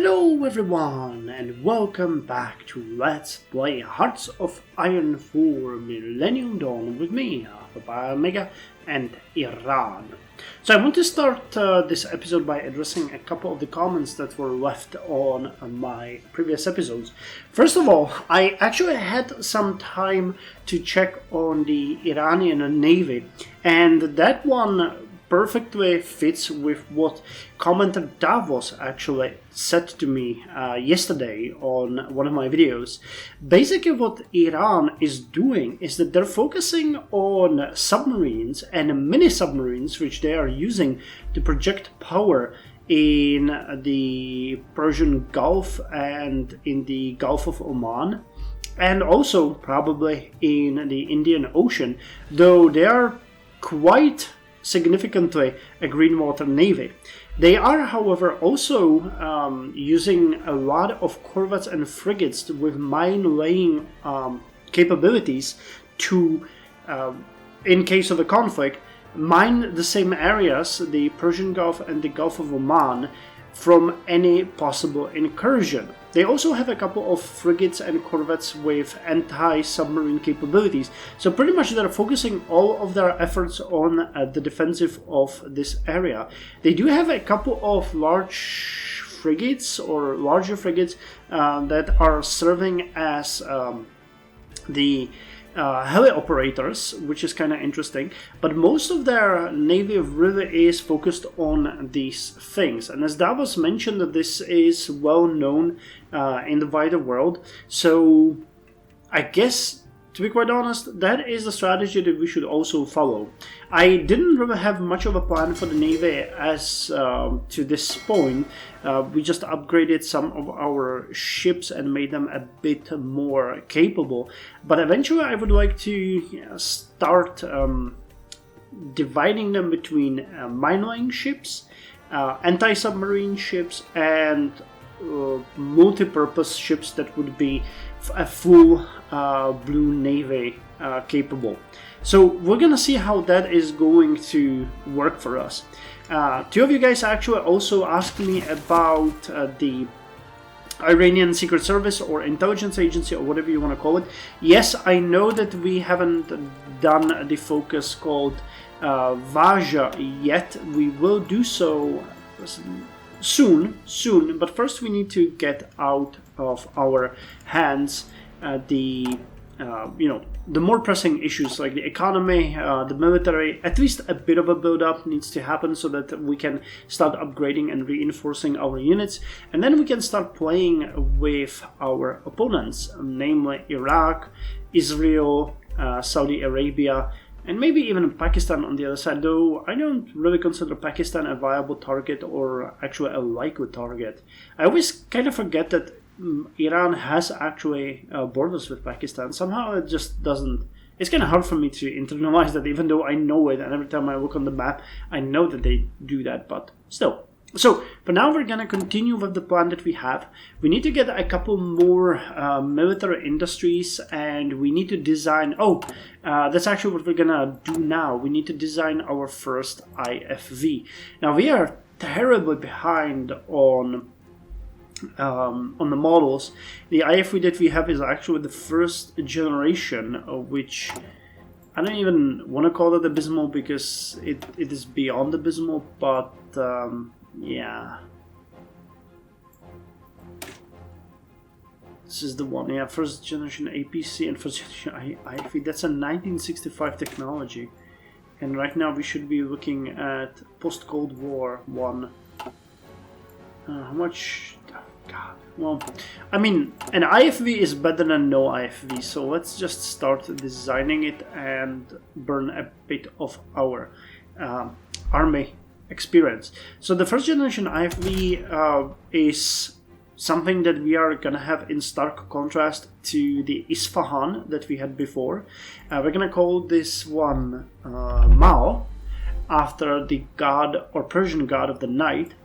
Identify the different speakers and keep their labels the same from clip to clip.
Speaker 1: Hello everyone and welcome back to Let's Play Hearts of Iron 4 Millennium Dawn with me, HoI4 and Iran. So I want to start this episode by addressing a couple of the comments that were left on my previous episodes. First of all, I actually had some time to check on the Iranian Navy, and that one perfectly fits with what commenter Davos actually said to me yesterday on one of my videos. Basically what Iran is doing is that they're focusing on submarines and mini submarines which they are using to project power in the Persian Gulf and in the Gulf of Oman, and also probably in the Indian Ocean, though they are quite significantly a green water navy. They are, however, also using a lot of corvettes and frigates with mine-laying capabilities to, in case of a conflict, mine the same areas, the Persian Gulf and the Gulf of Oman, from any possible incursion. They also have a couple of frigates and corvettes with anti-submarine capabilities, so pretty much they're focusing all of their efforts on the defensive of this area. They do have a couple of large frigates or larger frigates that are serving as the heli operators, which is kind of interesting, but most of their navy really is focused on these things. And as Davos mentioned, that this is well known in the wider world, so I guess, to be quite honest, that is the strategy that we should also follow. I didn't really have much of a plan for the Navy as to this point. We just upgraded some of our ships and made them a bit more capable. But eventually I would like to start dividing them between mine-laying ships, anti-submarine ships, and multi-purpose ships that would be a full blue navy capable. So we're gonna see how that is going to work for us. Two of you guys actually also asked me about the Iranian Secret Service or intelligence agency or whatever you want to call it. Yes, I know that we haven't done the focus called Vaja yet. We will do so soon, but first we need to get out of our hands the more pressing issues like the economy, the military. At least a bit of a build-up needs to happen so that we can start upgrading and reinforcing our units, and then we can start playing with our opponents, namely Iraq, Israel, Saudi Arabia, and maybe even Pakistan on the other side, though I don't really consider Pakistan a viable target or actually a likely target. I always kind of forget that Iran has actually borders with Pakistan. Somehow it just doesn't... It's kind of hard for me to internalize that, even though I know it, and every time I look on the map, I know that they do that, but still. So, for now we're going to continue with the plan that we have. We need to get a couple more military industries, and we need to design... that's actually what we're going to do now. We need to design our first IFV. Now, we are terribly behind on the models. The IFV that we have is actually the first generation, which I don't even want to call it abysmal because it is beyond abysmal, but yeah. This is the one, yeah, first generation APC and first generation IFV. That's a 1965 technology. And right now we should be looking at post-Cold War one. How much... God. Well, I mean, an IFV is better than no IFV, so let's just start designing it and burn a bit of our army experience. So the first generation IFV is something that we are gonna have in stark contrast to the Isfahan that we had before. We're gonna call this one Mao, after the god or Persian god of the night.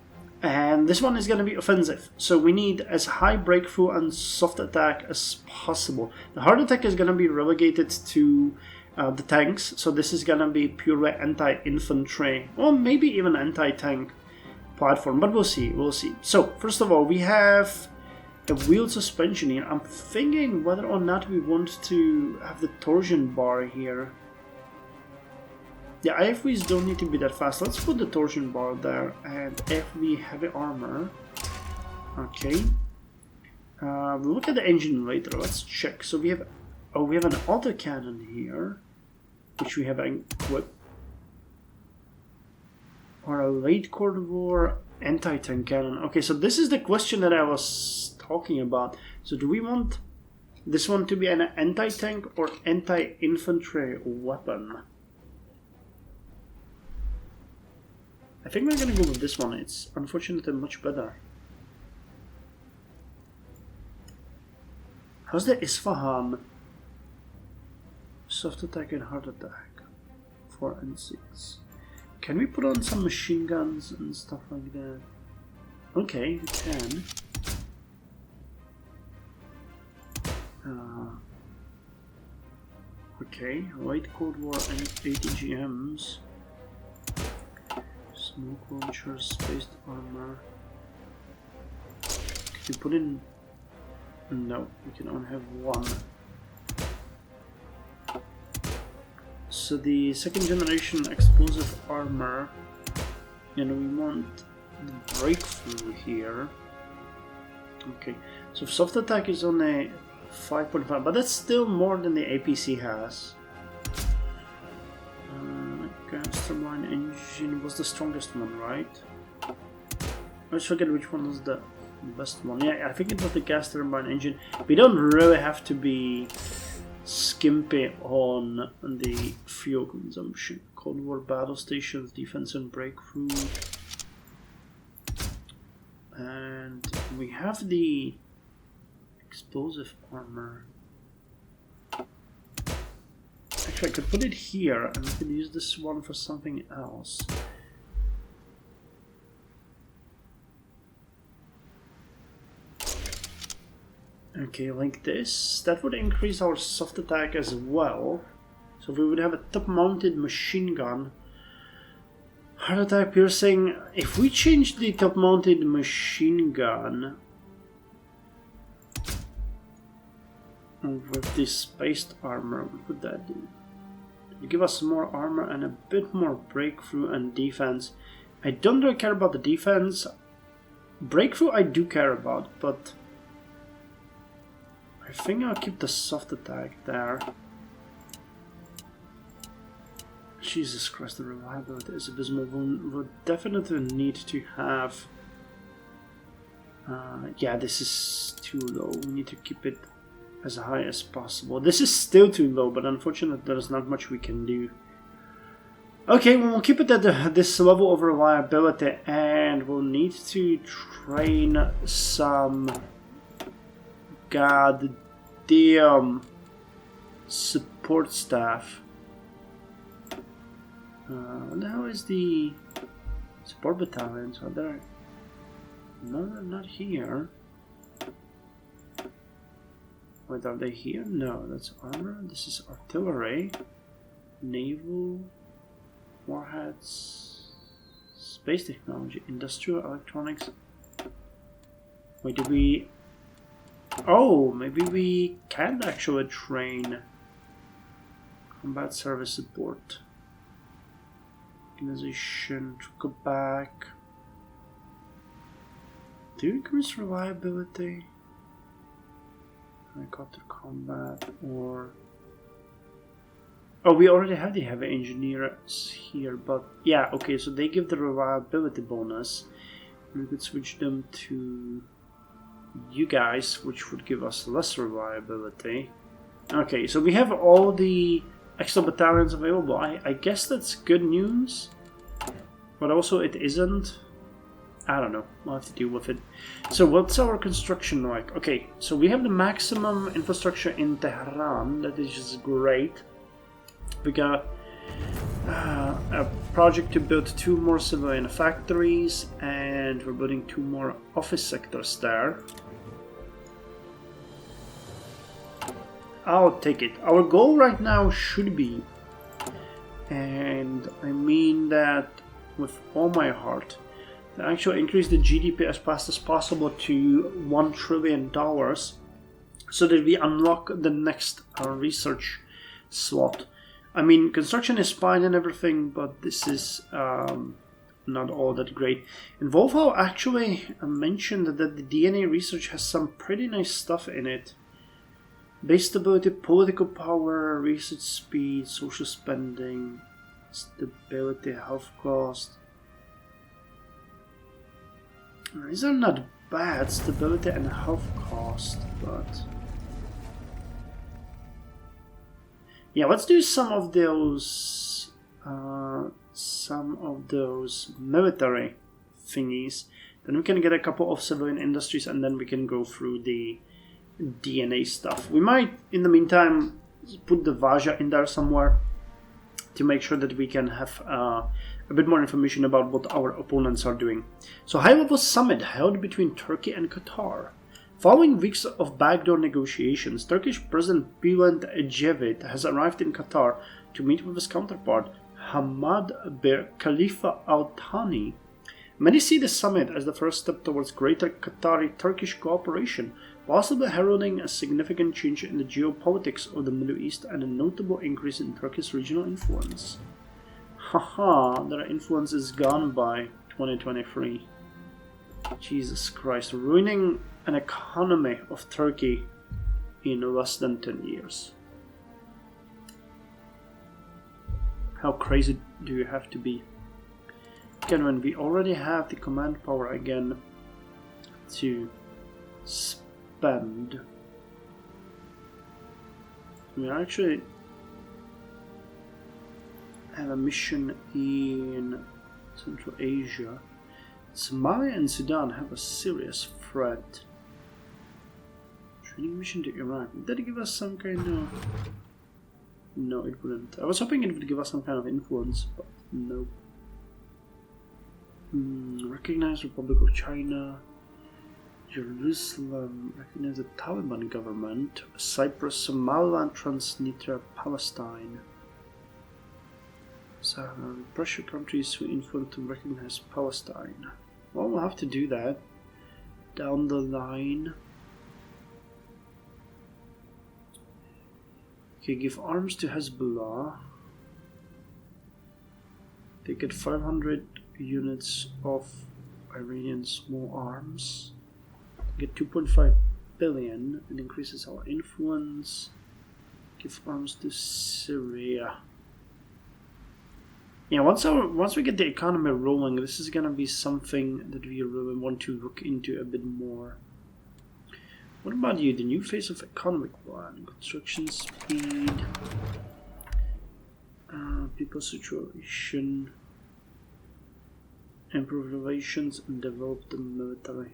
Speaker 1: And this one is going to be offensive, so we need as high breakthrough and soft attack as possible. The hard attack is going to be relegated to the tanks, so this is going to be purely anti-infantry, or maybe even anti-tank. platform, but we'll see, we'll see. So, first of all, we have a wheel suspension here. I'm thinking whether or not we want to have the torsion bar here. Yeah, AFVs don't need to be that fast. Let's put the torsion bar there, and AFV heavy armor. Okay. We'll look at the engine later. Let's check. So we have an autocannon here, which we have equipped. Or a late Cold War anti-tank cannon. Okay, so this is the question that I was talking about. So do we want this one to be an anti-tank or anti-infantry weapon? I think we're gonna go with this one. It's unfortunately much better. How's the Isfahan? Soft attack and hard attack. 4 and 6. Can we put on some machine guns and stuff like that? Okay, we can. Okay, light Cold War and ATGMs. Smoke launchers, spaced armor. Can you put in? No, we can only have one. So the second generation explosive armor, and we want the breakthrough here. Okay, so soft attack is only 5.5, but that's still more than the APC has. Gas turbine engine was the strongest one, right? I forget which one was the best one. Yeah, I think it was the gas turbine engine. We don't really have to be skimpy on the fuel consumption. Cold War battle stations, defense and breakthrough. And we have the explosive armor. Actually, I could put it here and we could use this one for something else. Okay, like this. That would increase our soft attack as well. So we would have a top-mounted machine gun. Hard attack piercing. If we change the top-mounted machine gun with this spaced armor, what would that do? It would give us more armor and a bit more breakthrough and defense. I don't really care about the defense. Breakthrough I do care about, but I think I'll keep the soft attack there. Jesus Christ, the reliability is abysmal. We'll definitely need to have... yeah, this is too low. We need to keep it as high as possible. This is still too low, but unfortunately there's not much we can do. Okay, we'll keep it at this level of reliability, and we'll need to train some goddamn support staff. What the hell is the support battalions? Are there? No, they're not here. Wait, are they here? No, that's armor. This is artillery, naval, warheads, space technology, industrial electronics. Wait, did we... Oh, maybe we can't actually train combat service support. Organization, go back. Do you increase reliability? Helicopter combat, or... Oh, we already have the heavy engineers here, but yeah, okay, so they give the reliability bonus. We could switch them to you guys, which would give us less reliability. Okay, so we have all the extra battalions available. I guess that's good news, but also it isn't. I don't know, we'll have to deal with it. So what's our construction like? Okay, so we have the maximum infrastructure in Tehran, that is just great. We got a project to build 2 more civilian factories, and we're building 2 more office sectors there. I'll take it. Our goal right now should be, and I mean that with all my heart, to actually increase the GDP as fast as possible to $1 trillion so that we unlock the next research slot. I mean, construction is fine and everything, but this is not all that great. And Wolfhard actually mentioned that the DNA research has some pretty nice stuff in it. Base stability, political power, research speed, social spending, stability, health cost. These are not bad, stability and health cost, but... yeah, let's do some of those military thingies. Then we can get a couple of civilian industries, and then we can go through the DNA stuff. We might, in the meantime, put the Vaja in there somewhere to make sure that we can have a bit more information about what our opponents are doing. So, high-level summit held between Turkey and Qatar. Following weeks of backdoor negotiations, Turkish President Bülent Ecevit has arrived in Qatar to meet with his counterpart, Hamad bin Khalifa Al Thani. Many see the summit as the first step towards greater Qatari-Turkish cooperation, possibly heralding a significant change in the geopolitics of the Middle East and a notable increase in Turkey's regional influence. Haha, their influence is gone by 2023. Jesus Christ, ruining an economy of Turkey in less than 10 years. How crazy do you have to be? Again, when we already have the command power again to spend, we actually have a mission in Central Asia. Somalia and Sudan have a serious threat. Training mission to Iraq. Would that give us some kind of... no, it wouldn't. I was hoping it would give us some kind of influence, but no. Recognize Republic of China. Jerusalem. Recognize the Taliban government. Cyprus, Somaliland, Transnistria, Palestine. So, pressure countries who influence to recognize Palestine. Well, we'll have to do that down the line. Okay, give arms to Hezbollah. They get 500 units of Iranian small arms. Get 2.5 billion and increases our influence. Give arms to Syria. Yeah, once we get the economy rolling, this is gonna be something that we really want to look into a bit more. What about you? The new phase of economic plan, construction speed, people situation, improve relations, and develop the military.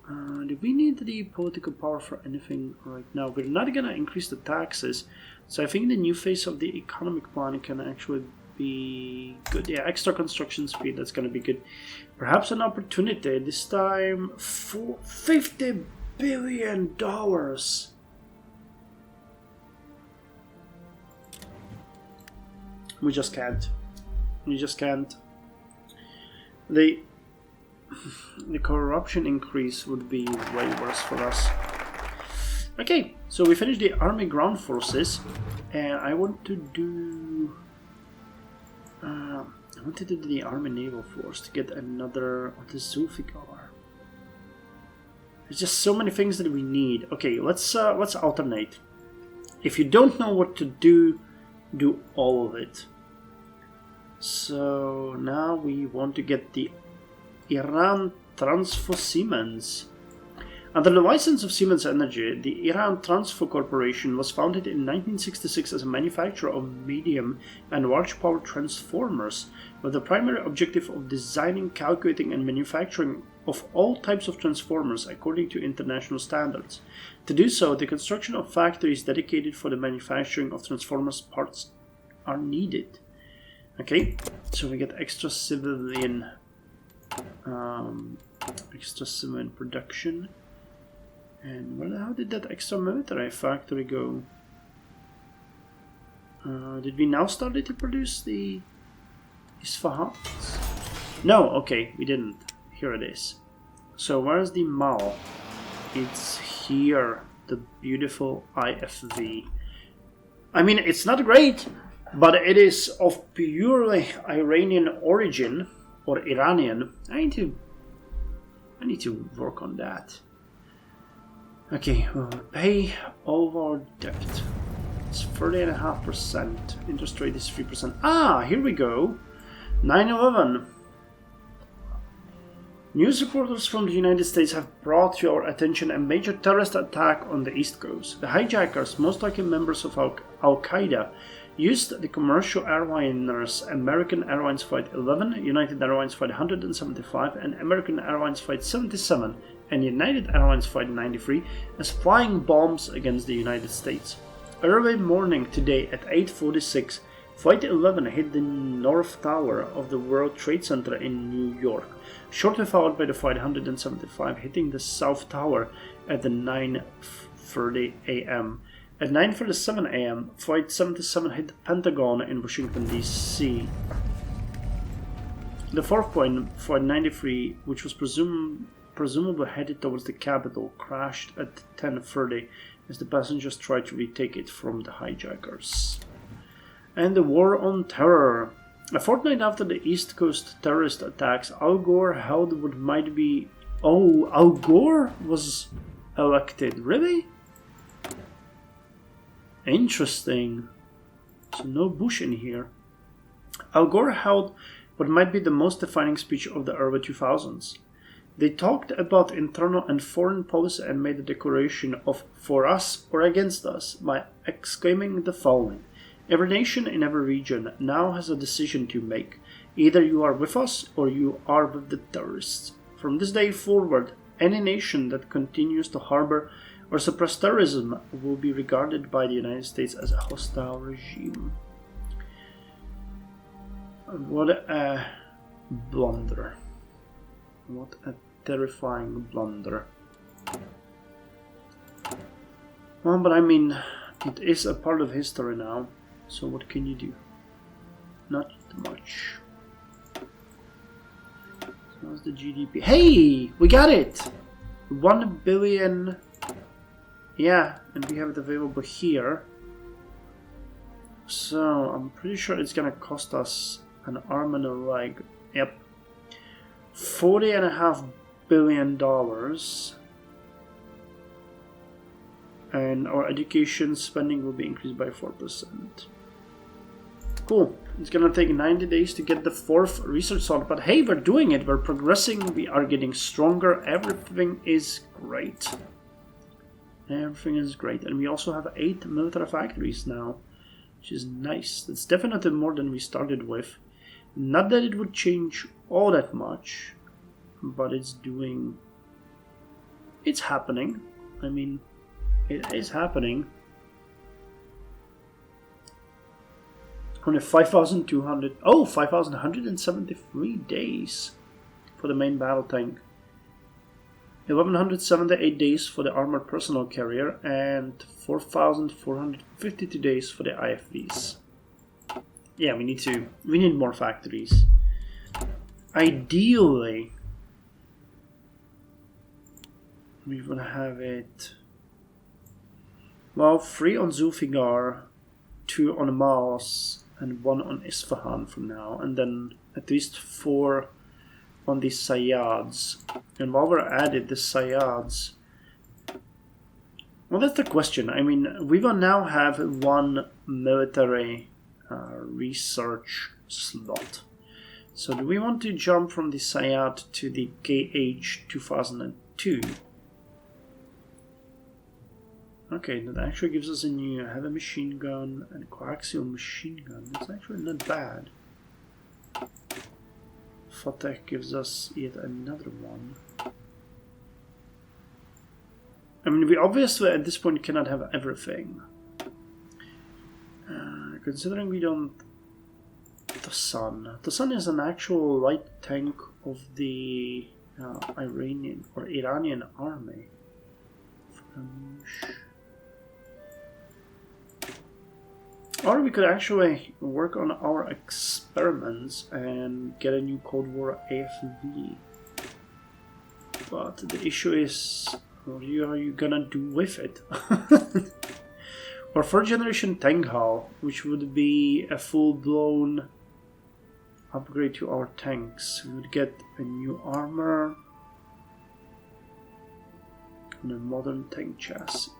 Speaker 1: Do we need the political power for anything right now? We're not gonna increase the taxes, so I think the new phase of the economic plan can actually be good. Yeah, extra construction speed, that's gonna be good. Perhaps an opportunity, this time for $50 billion. We just can't. We just can't. The corruption increase would be way worse for us. Okay, so we finished the army ground forces, and I want to do the army naval force to get another of the Zulfikar. There's just so many things that we need. Okay, let's alternate. If you don't know what to do all of it. So now we want to get the Iran Transfer Siemens. Under the license of Siemens Energy, the Iran Transfer Corporation was founded in 1966 as a manufacturer of medium and large power transformers, with the primary objective of designing, calculating, and manufacturing of all types of transformers according to international standards. To do so, the construction of factories dedicated for the manufacturing of transformers parts are needed. Okay, so we get extra civilian production. And where the hell did that extra military factory go? Did we now start to produce the Isfahans? No, okay, we didn't. Here it is. So where's the mall? It's here, the beautiful IFV. I mean, it's not great, but it is of purely Iranian origin, or Iranian. I need to work on that. Okay, we'll pay all our debt. It's 30.5%. Interest rate is 3%. Ah, here we go. 9/11. News reporters from the United States have brought to our attention a major terrorist attack on the East Coast. The hijackers, most likely members of Al-Qaeda, used the commercial airliners American Airlines Flight 11, United Airlines Flight 175, and American Airlines Flight 77, and United Airlines Flight 93 as flying bombs against the United States. Early morning today at 8:46, Flight 11 hit the North Tower of the World Trade Center in New York, shortly followed by the Flight 175 hitting the South Tower at the 9:30 a.m. At 9:37 a.m., Flight 77 hit the Pentagon in Washington, D.C. The fourth plane, Flight 93, which was presumably headed towards the Capitol, crashed at 10:30 as the passengers tried to retake it from the hijackers. And the War on Terror. A fortnight after the East Coast terrorist attacks, Al Gore held what might be... Oh, Al Gore was elected. Really? Interesting. So no Bush in here. Al Gore held what might be the most defining speech of the early 2000s. They talked about internal and foreign policy and made a declaration of "for us or against us" by exclaiming the following: "Every nation in every region now has a decision to make. Either you are with us or you are with the terrorists. From this day forward, any nation that continues to harbor or suppress terrorism will be regarded by the United States as a hostile regime." What a blunder. What a terrifying blunder. Well, but I mean, it is a part of history now. So what can you do? Not much. So what's the GDP? Hey! We got it! 1 billion. Yeah, and we have it available here. So I'm pretty sure it's gonna cost us an arm and a leg. Yep. $40.5 billion. And our education spending will be increased by 4%. Cool. It's gonna take 90 days to get the 4th research slot, but hey, we're doing it. We're progressing. We are getting stronger. Everything is great. Everything is great. And we also have 8 military factories now, which is nice. That's definitely more than we started with. Not that it would change all that much, but it's happening. I mean, it is happening. Only 5,200. Oh, 5,173 days for the main battle tank. 1,178 days for the armored personnel carrier, and 4,452 days for the IFVs. Yeah, we need more factories. Ideally, we want to have it. Well, 3 on Zulfiqar, 2 on Mars, and 1 on Isfahan from now, and then at least 4 on the Sayyads. And while we're at it, the Sayyads, well, that's the question. I mean, we will now have 1 military research slot. So do we want to jump from the Sayyad to the KH-2002? Okay, that actually gives us a new heavy machine gun and coaxial machine gun. That's actually not bad. Fateh gives us yet another one. I mean, we obviously at this point cannot have everything. Considering we don't... The Sun. The Sun is an actual light tank of the Iranian or Iranian army. Or we could actually work on our experiments and get a new Cold War AFV. But the issue is, what are you gonna do with it? Or 4th generation tank hull, which would be a full-blown upgrade to our tanks. We would get a new armor and a modern tank chassis.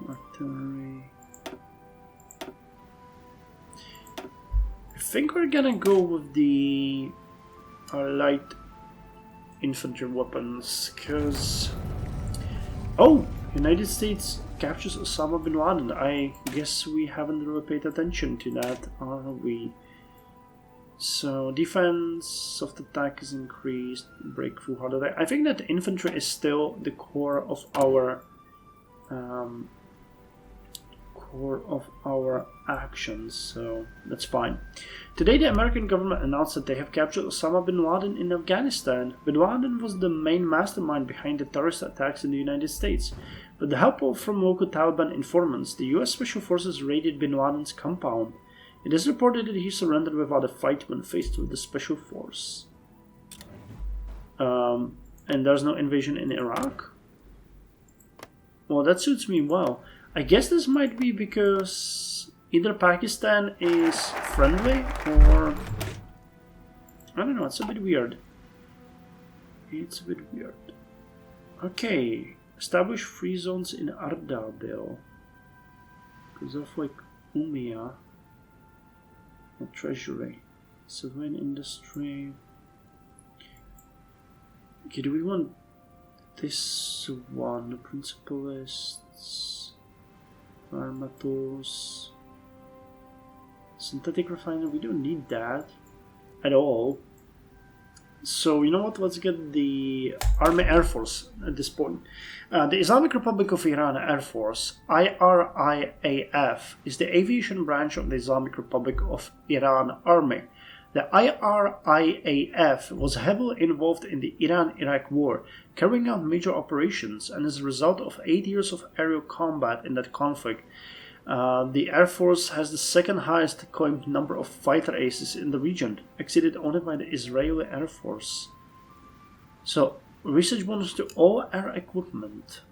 Speaker 1: Artillery. I think we're gonna go with the light infantry weapons, because United States captures Osama bin Laden. I guess we haven't really paid attention to that, are we? So defense of the attack is increased, breakthrough hard attack. I think that infantry is still the core of our actions, so that's fine. Today the American government announced that they have captured Osama bin Laden in Afghanistan. Bin Laden was the main mastermind behind the terrorist attacks in the United States. With the help from local Taliban informants, the US Special Forces raided bin Laden's compound. It is reported that he surrendered without a fight when faced with the Special Force. And there's no invasion in Iraq? Well, that suits me well. I guess this might be because either Pakistan is friendly or... I don't know, it's a bit weird. It's a bit weird. Okay, establish free zones in Ardabil. Because of like Umia. Or Treasury. Civilian industry. Okay, do we want this one? Principalists, Armatos, synthetic refinery. We don't need that at all. So you know what? Let's get the Army Air Force at this point. The Islamic Republic of Iran Air Force, IRIAF, is the aviation branch of the Islamic Republic of Iran Army. The IRIAF was heavily involved in the Iran-Iraq War, carrying out major operations, and as a result of 8 years of aerial combat in that conflict, the Air Force has the second highest claimed number of fighter aces in the region, exceeded only by the Israeli Air Force. So, research bonus to all air equipment,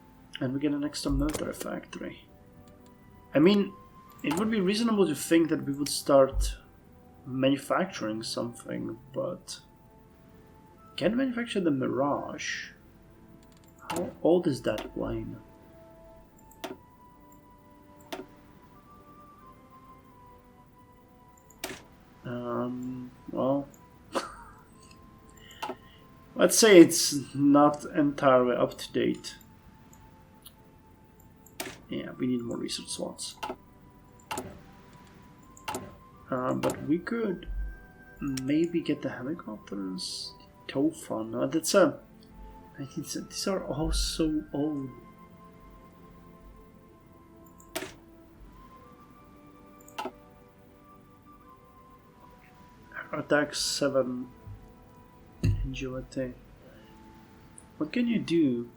Speaker 1: and we get an extra military factory. I mean, it would be reasonable to think that we would start manufacturing something, but can manufacture the Mirage? How old is that plane? Well, let's say it's not entirely up to date. Yeah, we need more research slots. But we could maybe get the helicopters. Tofan. No, that's a. I think these are all so old. Attack 7. Agility. What can you do?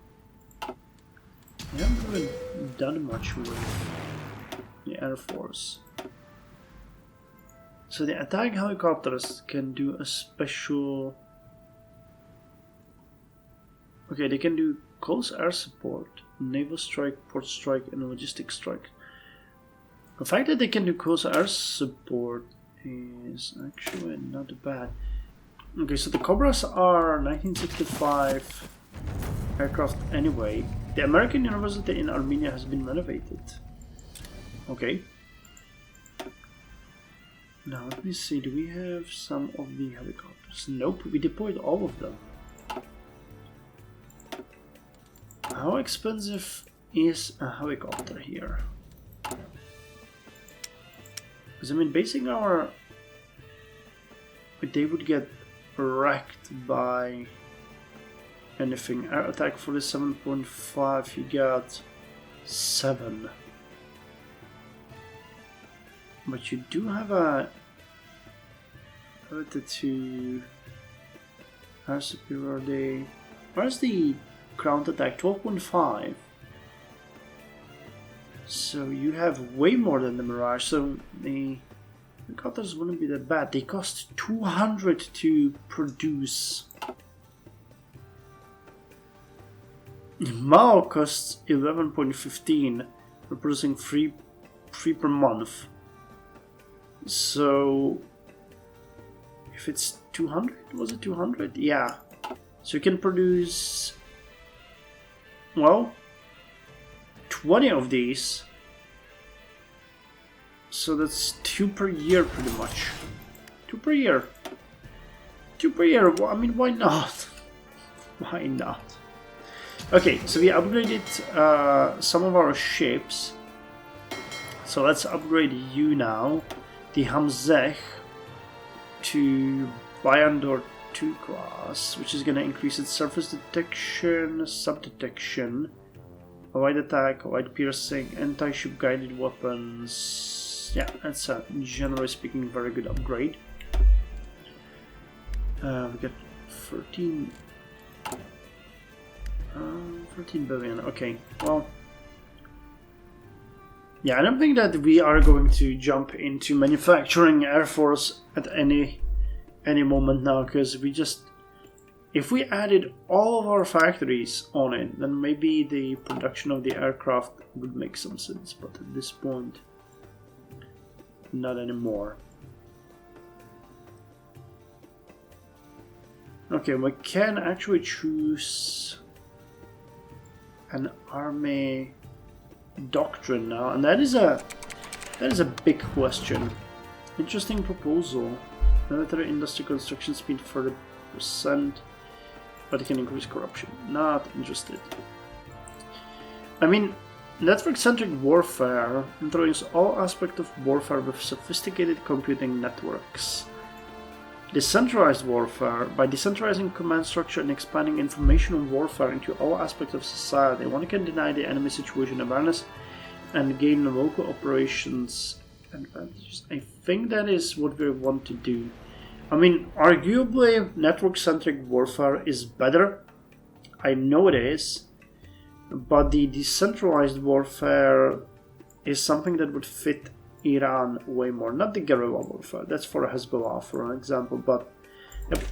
Speaker 1: I haven't really done much with the Air Force. So the attack helicopters can do a special... Okay, they can do close air support, naval strike, port strike, and logistic strike. The fact that they can do close air support is actually not bad. Okay, so the Cobras are 1965 aircraft anyway. The American University in Armenia has been renovated. Okay. Now let me see, do we have some of the helicopters? Nope, we deployed all of them. How expensive is a helicopter here? Because I mean, basing our... They would get wrecked by anything. Air attack 47.5, you got 7. But you do have a ability to air superiority. Where's the ground attack? 12.5. So you have way more than the Mirage. So the cutters wouldn't be that bad. They cost 200 to produce. Mao costs 11.15. We're producing 3 per month. So if it's 200, was it 200? Yeah. So you can produce, well, 20 of these. So that's 2 per year pretty much. 2 per year. 2 per year. Well, I mean, why not? Why not? Okay, so we upgraded some of our ships. So let's upgrade you now, the Hamzeh, to Bayandor 2 class, which is going to increase its surface detection, sub-detection, wide attack, wide piercing, anti-ship guided weapons. Yeah, that's a, generally speaking, very good upgrade. We got 13 billion. Okay, well, yeah, I don't think that we are going to jump into manufacturing Air Force at any moment now, because we just, if we added all of our factories on it, then maybe the production of the aircraft would make some sense, but at this point, not anymore. Okay, we can actually choose an army doctrine now, and that is a big question. Interesting proposal. Military industry construction speed 40%, but it can increase corruption. Not interested. I mean, network-centric warfare introduces all aspects of warfare with sophisticated computing networks. Decentralized warfare, by decentralizing command structure and expanding informational warfare into all aspects of society, one can deny the enemy situation awareness and gain local operations advantages. I think that is what we want to do. I mean, arguably, network-centric warfare is better. I know it is. But the decentralized warfare is something that would fit Iran way more. Not the guerrilla warfare, that's for Hezbollah, for an example, but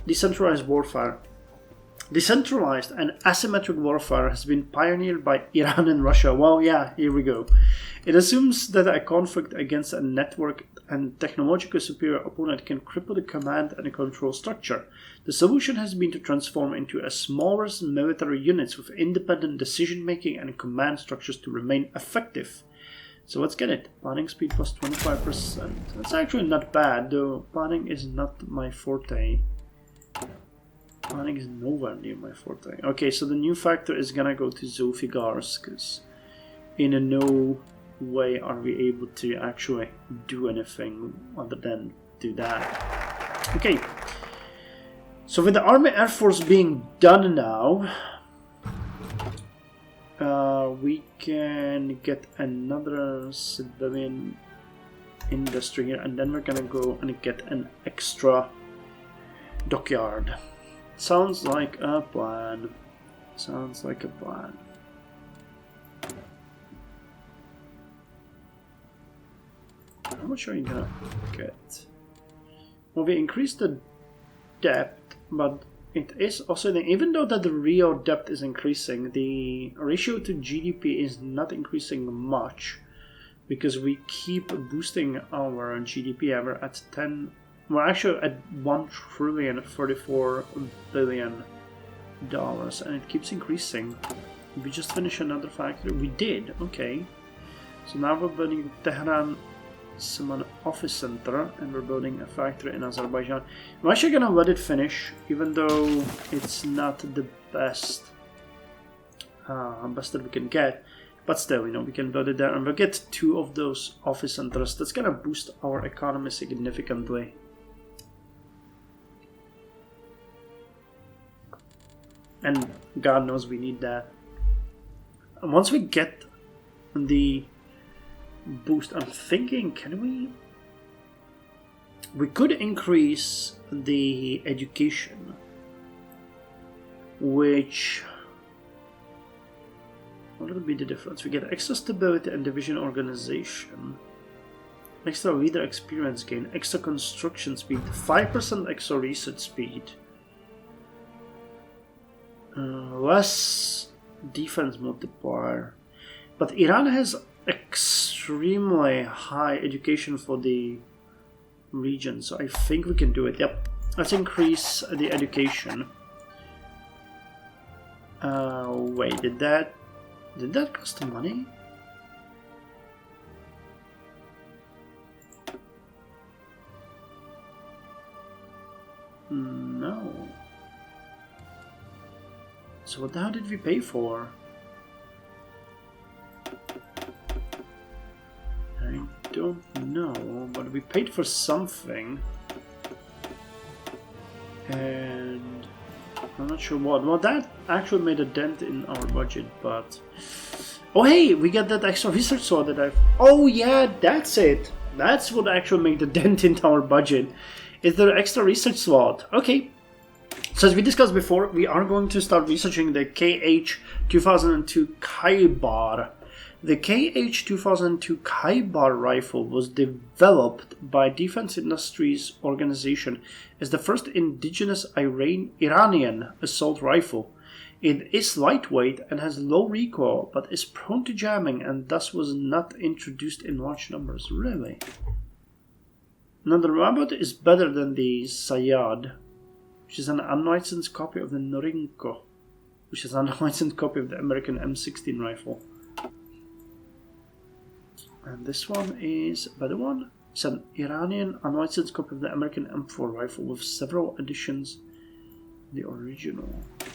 Speaker 1: decentralized warfare. Decentralized and asymmetric warfare has been pioneered by Iran and Russia. Well, yeah, here we go. It assumes that a conflict against a network and technologically superior opponent can cripple the command and control structure. The solution has been to transform into a smaller military units with independent decision-making and command structures to remain effective. So let's get it. Planning speed plus 25%. That's actually not bad, though planning is not my forte. Planning is nowhere near my forte. Okay, so the new factor is gonna go to Zulfiqar's, because in no way are we able to actually do anything other than do that. Okay, so with the Army Air Force being done now, we can get another civilian industry here, and then we're gonna go and get an extra dockyard. Sounds like a plan. Sounds like a plan. How much are you gonna get? Well, we increased the depth, but it is also, even though that the real depth is increasing, the ratio to GDP is not increasing much, because we keep boosting our GDP. We're at 10. We're actually at $1,034 billion, and it keeps increasing. We just finished another factory. We did, okay. So now we're building Tehran Siemens office center, and we're building a factory in Azerbaijan. I'm actually gonna let it finish, even though it's not the best that we can get. But still, you know, we can build it there, and we'll get 2 of those office centers. That's gonna boost our economy significantly. And God knows we need that. And once we get the boost, I'm thinking, can we could increase the education, which What would be the difference? We get extra stability and division organization. Extra leader experience gain. Extra construction speed. 5% extra research speed. Less defense multiplier. But Iran has extremely high education for the region, so I think we can do it. Yep. Let's increase the education. Wait, did that cost money? No. So what the hell did we pay for? I don't know, but we paid for something. And I'm not sure what. Well, that actually made a dent in our budget, but... Oh hey, we got that extra research sword that I've... Oh yeah, that's it! That's what actually made the dent in our budget. Is the extra research slot. Okay. So as we discussed before, we are going to start researching the KH-2002 Khaybar. The KH-2002 Khaybar rifle was developed by Defense Industries Organization as the first indigenous Iranian assault rifle. It is lightweight and has low recoil, but is prone to jamming and thus was not introduced in large numbers. Really? Now the robot is better than the Sayad, which is an unlicensed copy of the Norinco, which is an unlicensed copy of the American M16 rifle. And this one is a better one. It's an Iranian unlicensed copy of the American M4 rifle with several additions to the original. I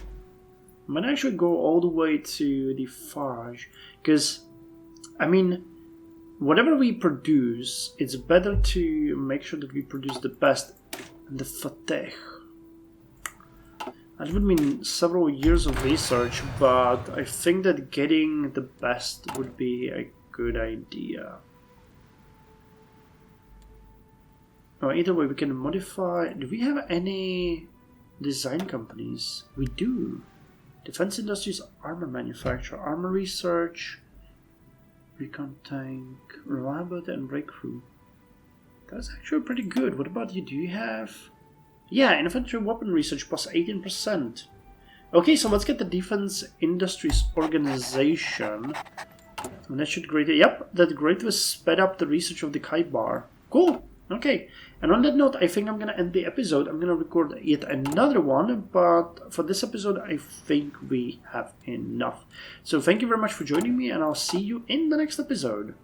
Speaker 1: might actually go all the way to the Farage, because, I mean, whatever we produce, it's better to make sure that we produce the best. And the Fateh. That would mean several years of research, but I think that getting the best would be a good idea. Oh, either way, we can modify. Do we have any design companies? We do. Defense Industries, Armor Manufacturer, Armor Research, Recon Tank, Reliability and Breakthrough. That's actually pretty good. What about you? Do you have... Yeah, Infantry Weapon Research plus 18%. Okay, so let's get the Defense Industries Organization. And that should greatly... Yep, that greatly sped up the research of the Khaybar. Cool. Okay, and on that note, I think I'm going to end the episode. I'm going to record yet another one, but for this episode, I think we have enough. So thank you very much for joining me, and I'll see you in the next episode.